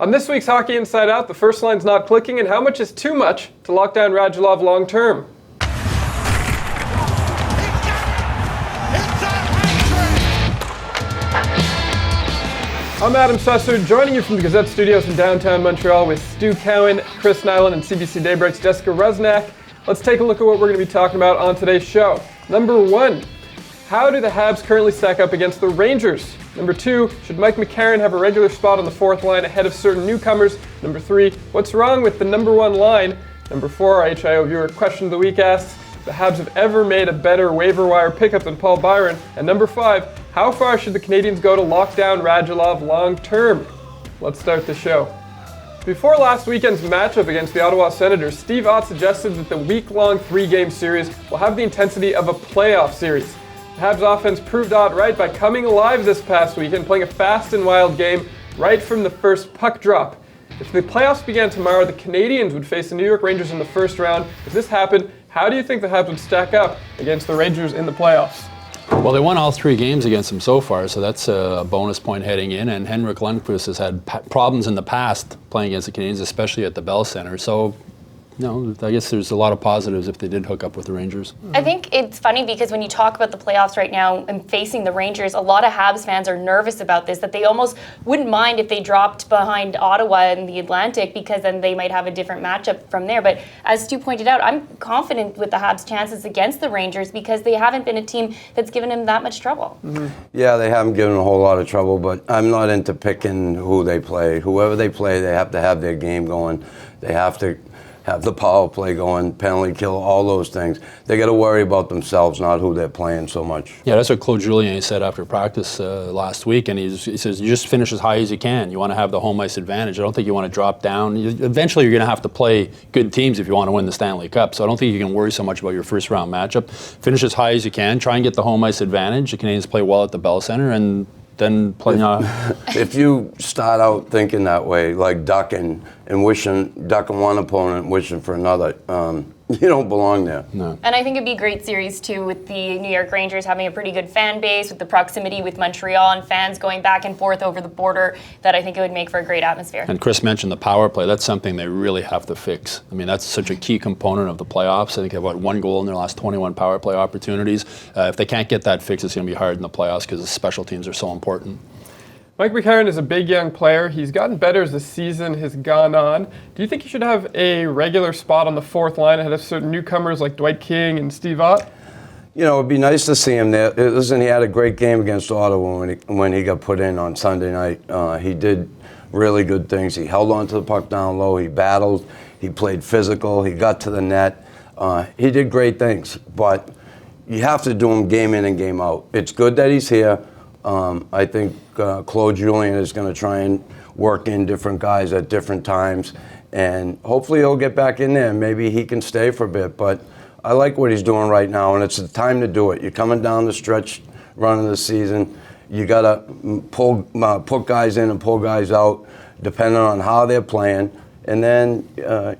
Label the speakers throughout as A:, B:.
A: On this week's Hockey Inside Out, the first line's not clicking, and how much is too much to lock down Radulov long term? I'm Adam Susser, joining you from the Gazette studios in downtown Montreal with Stu Cowan, Chris Nilan, and CBC Daybreak's Jessica Rusnak. Let's take a look at what we're going to be talking about on today's show. Number 1, how do the Habs currently stack up against the Rangers? Number 2, should Mike McCarron have a regular spot on the fourth line ahead of certain newcomers? Number 3, what's wrong with the number 1 line? Number 4, our HIO viewer question of the week asks, if the Habs have ever made a better waiver-wire pickup than Paul Byron? And number 5, how far should the Canadiens go to lock down Radulov long term? Let's start the show. Before last weekend's matchup against the Ottawa Senators, Steve Ott suggested that the week-long 3-game series will have the intensity of a playoff series. The Habs offense proved Ott right by coming alive this past weekend, playing a fast and wild game right from the first puck drop. If the playoffs began tomorrow, the Canadiens would face the New York Rangers in the first round. If this happened, how do you think the Habs would stack up against the Rangers in the playoffs?
B: Well, they won all 3 games against them so far, so that's a bonus point heading in. And Henrik Lundqvist has had problems in the past playing against the Canadiens, especially at the Bell Center. So, I guess there's a lot of positives if they did hook up with the Rangers.
C: I think it's funny because when you talk about the playoffs right now and facing the Rangers, a lot of Habs fans are nervous about this, that they almost wouldn't mind if they dropped behind Ottawa in the Atlantic because then they might have a different matchup from there. But as Stu pointed out, I'm confident with the Habs' chances against the Rangers because they haven't been a team that's given them that much trouble.
D: Mm-hmm. Yeah, they haven't given a whole lot of trouble, but I'm not into picking who they play. Whoever they play, they have to have their game going. They have to have the power play going, penalty kill, all those things. They got to worry about themselves, not who they're playing so much.
B: Yeah, that's what Claude Julien said after practice last week, and he says, you just finish as high as you can. You want to have the home ice advantage. I don't think you want to drop down. Eventually, you're going to have to play good teams if you want to win the Stanley Cup, so I don't think you can worry so much about your first-round matchup. Finish as high as you can. Try and get the home ice advantage. The Canadiens play well at the Bell Center, and then play.
D: If you start out thinking that way, like ducking one opponent, wishing for another, you don't belong there.
B: No.
C: And I think it'd be a great series too, with the New York Rangers having a pretty good fan base, with the proximity with Montreal and fans going back and forth over the border, that I think it would make for a great atmosphere.
B: And Chris mentioned the power play. That's something they really have to fix. I mean, that's such a key component of the playoffs. I think they have, 1 goal in their last 21 power play opportunities. If they can't get that fixed, it's going to be hard in the playoffs because the special teams are so important.
A: Mike McCarron is a big young player. He's gotten better as the season has gone on. Do you think he should have a regular spot on the fourth line ahead of certain newcomers like Dwight King and Steve Ott?
D: It'd be nice to see him there. Listen, he had a great game against Ottawa when he got put in on Sunday night. He did really good things. He held on to the puck down low. He battled. He played physical. He got to the net. He did great things, but you have to do him game in and game out. It's good that he's here. I think Claude Julien is going to try and work in different guys at different times, and hopefully he'll get back in there. Maybe he can stay for a bit, but I like what he's doing right now, and it's the time to do it. You're coming down the stretch running the season. You got to put guys in and pull guys out, depending on how they're playing, and then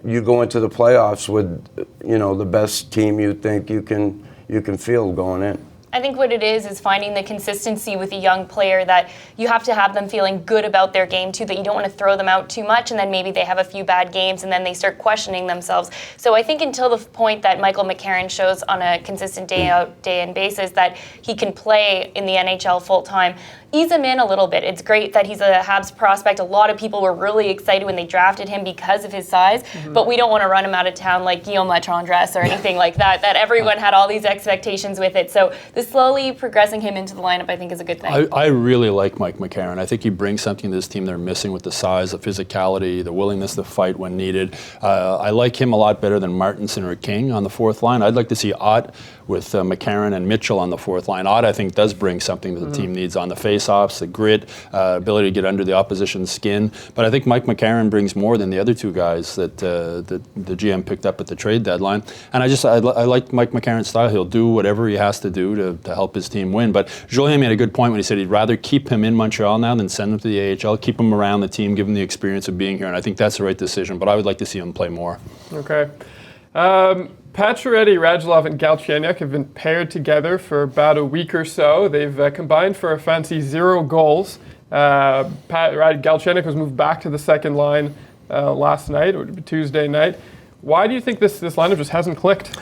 D: you go into the playoffs with the best team you think you can field going in.
C: I think what it is finding the consistency with a young player, that you have to have them feeling good about their game too, that you don't want to throw them out too much and then maybe they have a few bad games and then they start questioning themselves. So I think until the point that Michael McCarron shows on a consistent day out, day in basis that he can play in the NHL full time, ease him in a little bit. It's great that he's a Habs prospect. A lot of people were really excited when they drafted him because of his size, but we don't want to run him out of town like Guillaume Latendresse or anything like that everyone had all these expectations with it. So the slowly progressing him into the lineup, I think, is a good thing.
B: I really like Mike McCarron. I think he brings something to this team they're missing with the size, the physicality, the willingness to fight when needed. I like him a lot better than Martinson or King on the fourth line. I'd like to see Ott with McCarron and Mitchell on the fourth line. Ott, I think, does bring something that the team needs on the face-offs, the grit, ability to get under the opposition's skin. But I think Mike McCarron brings more than the other two guys that the GM picked up at the trade deadline. And I like Mike McCarron's style. He'll do whatever he has to do to help his team win. But Julien made a good point when he said he'd rather keep him in Montreal now than send him to the AHL, keep him around the team, give him the experience of being here. And I think that's the right decision. But I would like to see him play more.
A: Okay. Pacioretty, Radulov, and Galchenyuk have been paired together for about a week or so. They've combined for a fancy 0 goals. Galchenyuk was moved back to the second line last night, or Tuesday night. Why do you think this lineup just hasn't clicked?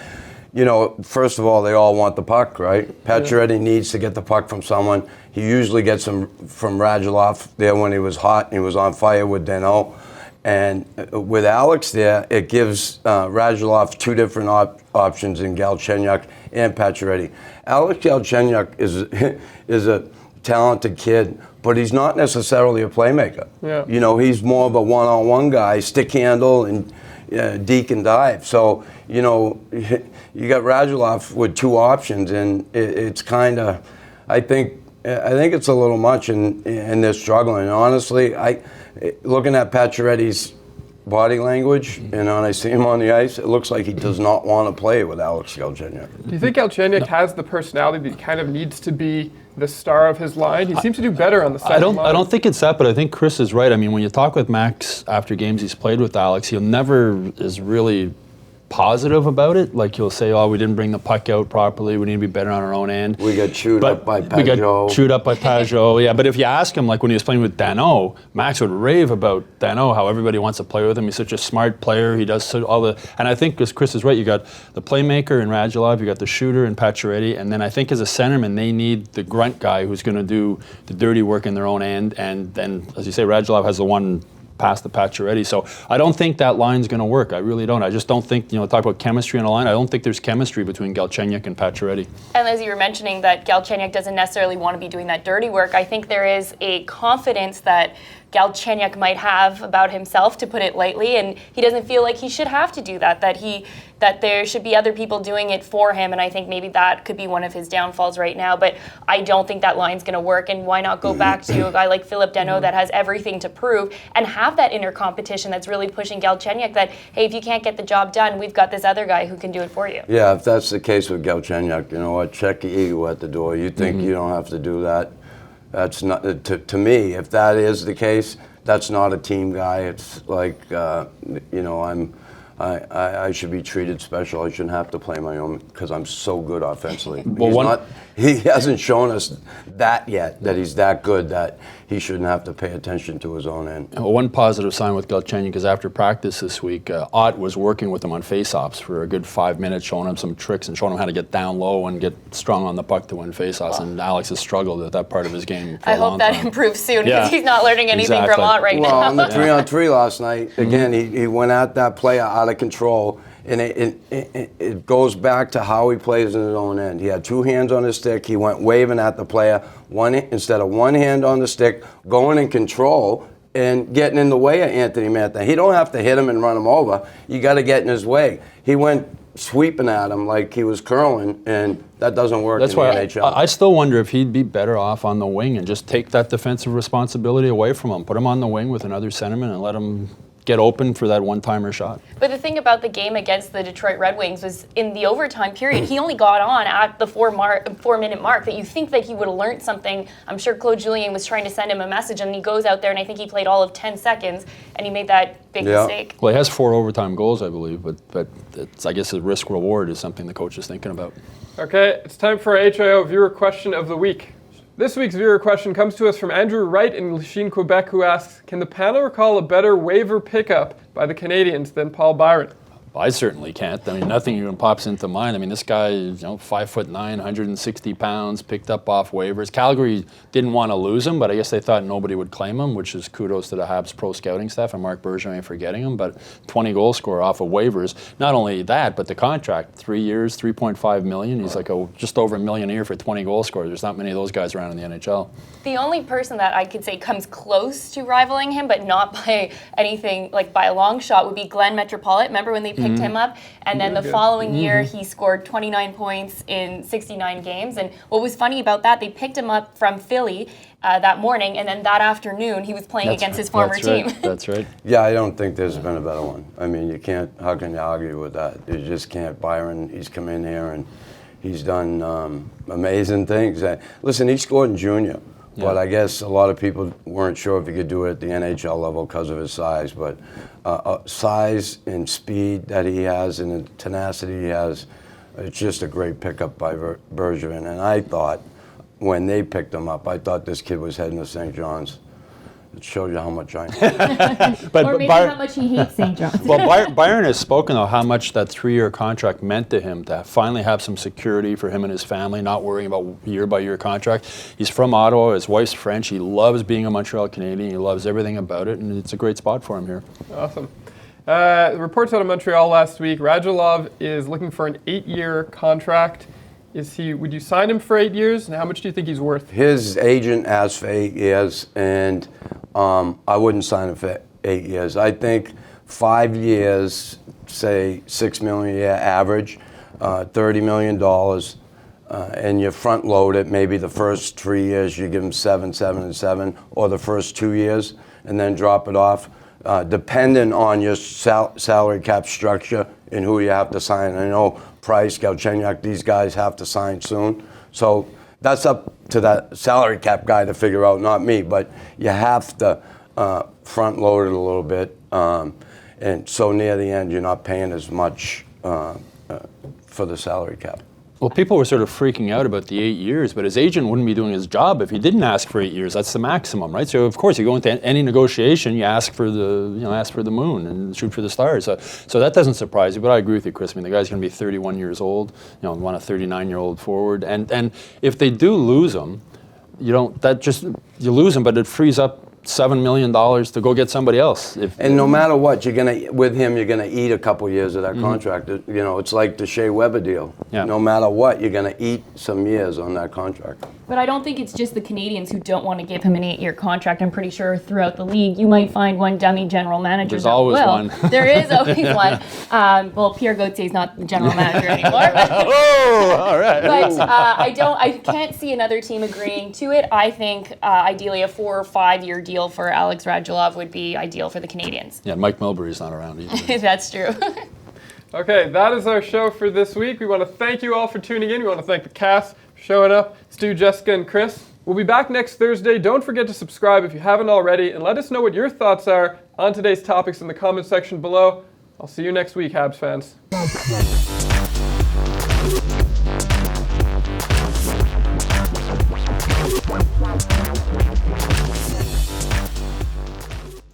D: You know, first of all, they all want the puck, right? Pacioretty needs to get the puck from someone. He usually gets them from Radulov there when he was hot and he was on fire with Danault. And with Alex there, it gives Radulov two different options in Galchenyuk and Pacioretty. Alex Galchenyuk is a talented kid, but he's not necessarily a playmaker.
A: Yeah.
D: You know, he's more of a one-on-one guy, stick handle and deke and dive. So, you know, you got Radulov with two options, and it's kind of, I think it's a little much, and they're struggling. Honestly, looking at Pacioretty's body language, and when I see him on the ice, it looks like he does not want to play with Alex Galchenyuk.
A: Do you think Galchenyuk has the personality that he kind of needs to be the star of his line? He seems to do better on the second line.
B: I don't think it's that, but I think Chris is right. I mean, when you talk with Max after games he's played with Alex, he'll never is really positive about it. Like he'll say, "Oh, we didn't bring the puck out properly. We need to be better on our own end."
D: We got chewed up by Pajot.
B: We got chewed up by Pajot. Yeah, but if you ask him, like when he was playing with Danault, Max would rave about Danault, how everybody wants to play with him. He's such a smart player. He does all the. And I think, as Chris is right, you got the playmaker in Radulov, you got the shooter in Pacioretty, and then I think as a centerman, they need the grunt guy who's going to do the dirty work in their own end. And then, as you say, Radulov has the one past the Pacioretty. So I don't think that line's going to work. I really don't. I just don't think, talk about chemistry in a line, I don't think there's chemistry between Galchenyuk and Pacioretty.
C: And as you were mentioning that Galchenyuk doesn't necessarily want to be doing that dirty work, I think there is a confidence that Galchenyuk might have about himself, to put it lightly, and he doesn't feel like he should have to do that, that there should be other people doing it for him, and I think maybe that could be one of his downfalls right now, but I don't think that line's going to work, and why not go back to a guy like Philip Danault that has everything to prove and have that inner competition that's really pushing Galchenyuk that, hey, if you can't get the job done, we've got this other guy who can do it for you.
D: Yeah, if that's the case with Galchenyuk, you know what, check your ego at the door. You think you don't have to do that. That's not, to me, if that is the case, that's not a team guy. It's like, I should be treated special. I shouldn't have to play my own because I'm so good offensively. He hasn't shown us that yet, that he's that good that he shouldn't have to pay attention to his own end.
B: Well, one positive sign with Galchenyuk is after practice this week, Ott was working with him on face-offs for a good 5 minutes, showing him some tricks and showing him how to get down low and get strong on the puck to win face-offs. And Alex has struggled with that part of his game for a long time.
C: I hope that improves soon because he's not learning anything from Ott right now.
D: Well, on the 3-on-3 last night, again, he went at that player out of control. And it goes back to how he plays in his own end. He had two hands on his stick. He went waving at the player, instead of one hand on the stick, going in control and getting in the way of Anthony Mantha. He don't have to hit him and run him over. You got to get in his way. He went sweeping at him like he was curling, and that doesn't work in the NHL.
B: I still wonder if he'd be better off on the wing and just take that defensive responsibility away from him. Put him on the wing with another centerman and let him get open for that one-timer shot.
C: But the thing about the game against the Detroit Red Wings was in the overtime period, he only got on at the 4-minute mark, that you think that he would have learned something. I'm sure Claude Julien was trying to send him a message, and he goes out there, and I think he played all of 10 seconds, and he made that big mistake.
B: Well, he has 4 overtime goals, I believe, but it's, I guess the risk-reward is something the coach is thinking about.
A: Okay, it's time for our HIO viewer question of the week. This week's viewer question comes to us from Andrew Wright in Lachine, Quebec, who asks, can the panel recall a better waiver pickup by the Canadiens than Paul Byron?
B: I certainly can't. I mean, nothing even pops into mind. I mean, this guy, 5'9", 160 pounds, picked up off waivers. Calgary didn't want to lose him, but I guess they thought nobody would claim him, which is kudos to the Habs pro scouting staff and Marc Bergevin for getting him. But 20-goal scorer off of waivers. Not only that, but the contract, 3 years, $3.5 million. He's like just over $1 million a year for 20-goal scorers. There's not many of those guys around in the NHL.
C: The only person that I could say comes close to rivaling him, but not by anything, like by a long shot, would be Glenn Metropolitan. Remember when they picked him up? And then the following year, he scored 29 points in 69 games. And what was funny about that, they picked him up from Philly that morning, and then that afternoon, he was playing against his former team.
B: That's right.
D: Yeah, I don't think there's been a better one. I mean, how can you argue with that? You just can't. Byron, he's come in here and he's done amazing things. Listen, he scored in junior. But I guess a lot of people weren't sure if he could do it at the NHL level because of his size. But size and speed that he has and the tenacity he has, it's just a great pickup by Bergevin. And I thought, when they picked him up. I thought this kid was heading to St. John's. It shows you how much I know.
E: Or maybe how much he hates St. John's.
B: Well, Byron has spoken, though, how much that 3-year contract meant to him, to finally have some security for him and his family, not worrying about year-by-year contract. He's from Ottawa. His wife's French. He loves being a Montreal Canadian. He loves everything about it, and it's a great spot for him here.
A: Awesome. Reports out of Montreal last week, Radulov is looking for an 8-year contract. Would you sign him for 8 years, and how much do you think he's worth?
D: His agent asked for 8 years, and I wouldn't sign him for 8 years. I think 5 years, say $6 million a year average, $30 million, and you front load it. Maybe the first 3 years you give him 7, 7, and 7, or the first 2 years, and then drop it off, depending on your salary cap structure and who you have to sign. I know Price, Galchenyuk, these guys have to sign soon. So that's up to that salary cap guy to figure out, not me. But you have to front load it a little bit. And so near the end, you're not paying as much for the salary cap.
B: Well, people were sort of freaking out about the 8 years, but his agent wouldn't be doing his job if he didn't ask for 8 years. That's the maximum, right? So of course, you go into any negotiation, you ask for the moon and shoot for the stars. So that doesn't surprise you. But I agree with you, Chris. I mean, the guy's going to be 31 years old. Want a 39-year-old forward, and if they do lose him, you lose him, but it frees up $7 million to go get somebody else.
D: And no matter what, you're gonna eat a couple years of that contract. It's like the Shea Weber deal.
B: Yeah.
D: No matter what, you're gonna eat some years on that contract.
E: But I don't think it's just the Canadiens who don't want to give him an 8-year contract. I'm pretty sure throughout the league, you might find one dummy general manager.
B: There's always one.
E: There is always one. Well, Pierre Gauthier is not the general manager anymore.
B: All right.
E: But I can't see another team agreeing to it. I think ideally a 4 or 5 year deal for Alex Radulov would be ideal for the Canadiens.
B: Yeah, Mike Milbury's not around either.
E: That's true.
A: Okay, that is our show for this week. We want to thank you all for tuning in. We want to thank the cast for showing up. Stu, Jessica, and Chris. We'll be back next Thursday. Don't forget to subscribe if you haven't already, and let us know what your thoughts are on today's topics in the comment section below. I'll see you next week, Habs fans.